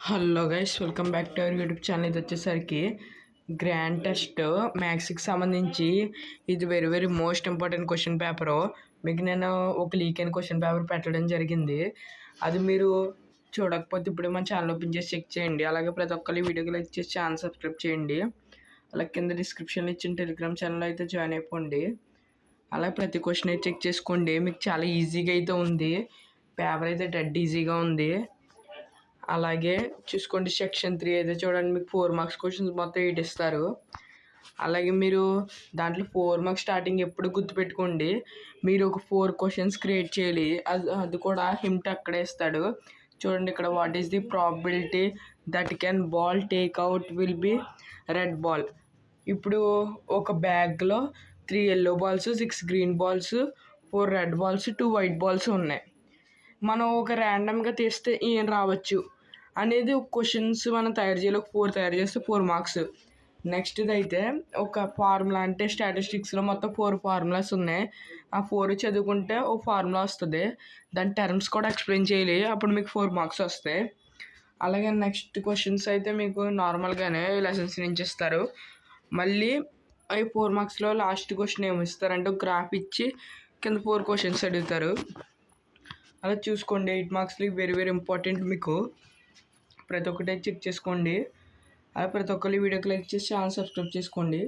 Hello guys, welcome back to our YouTube channel. ఇది వచ్చేసరికి grand test మ్యాథ్స్కి సంబంధించి ఇది very most important question paper. మీకు నేను ఒక లీక్ అయిన క్వశ్చన్ పేపర్ పెట్టడం జరిగింది. అది మీరు చూడకపోతే ఇప్పుడు మన ఛానల్ ఓపెన్ చేసి చెక్ చేయండి. అలాగే ప్రతి ఒక్కరి వీడియోకి లైక్ చేసి ఛానల్ సబ్స్క్రైబ్ చేయండి. అలాగే కింద డిస్క్రిప్షన్లో ఇచ్చిన టెలిగ్రామ్ ఛానల్ అయితే జాయిన్ అయిపోండి. అలాగే ప్రతి క్వశ్చన్ అయితే చెక్ చేసుకోండి. మీకు చాలా ఈజీగా అయితే ఉంది. పేపర్ అయితే డెడ్ ఈజీగా ఉంది. అలాగే చూసుకోండి, సెక్షన్ 3 అయితే చూడండి, మీకు 4 మార్క్స్ క్వశ్చన్స్ మొత్తం 8 ఇస్తారు. అలాగే మీరు దాంట్లో 4 మార్క్స్ స్టార్టింగ్ ఎప్పుడు గుర్తుపెట్టుకోండి, మీరు ఒక 4 క్వశ్చన్స్ క్రియేట్ చేయాలి. అది కూడా హింట్ అక్కడే ఇస్తాడు. చూడండి ఇక్కడ, what is the probability that can ball take out will be red ball. ఇప్పుడు ఒక బ్యాగ్లో 3 yellow balls, 6 green balls, 4 red balls, 2 white balls ఉన్నాయి. మనం ఒక ర్యాండమ్గా తీస్తే ఏం రావచ్చు అనేది ఒక క్వశ్చన్స్ మనం తయారు చేయాలి. ఒక 4 తయారు చేస్తే 4 మార్క్స్. నెక్స్ట్ది అయితే ఒక ఫార్ములా, అంటే స్టాటిస్టిక్స్లో మొత్తం 4 ఫార్ములాస్ ఉన్నాయి. ఆ 4 చదువుకుంటే ఒక ఫార్ములా వస్తుంది. దాని టర్మ్స్ కూడా ఎక్స్ప్లెయిన్ చేయాలి, అప్పుడు మీకు 4 మార్క్స్ వస్తాయి. అలాగే నెక్స్ట్ క్వశ్చన్స్ అయితే మీకు నార్మల్గానే లెసన్స్ నుంచి ఇస్తారు. మళ్ళీ అవి 4 మార్క్స్లో లాస్ట్ క్వశ్చన్ ఏమి ఇస్తారంటే ఒక గ్రాఫ్ ఇచ్చి కింద 4 క్వశ్చన్స్ అడుగుతారు. అలా చూసుకోండి. 8 మార్క్స్లో వెరీ ఇంపార్టెంట్. మీకు ప్రతి ఒక్కటి చెక్ చేసుకోండి. అలా ప్రతి ఒక్కరి వీడియోకి లైక్ చేసి ఛానల్ సబ్స్క్రైబ్ చేసుకోండి.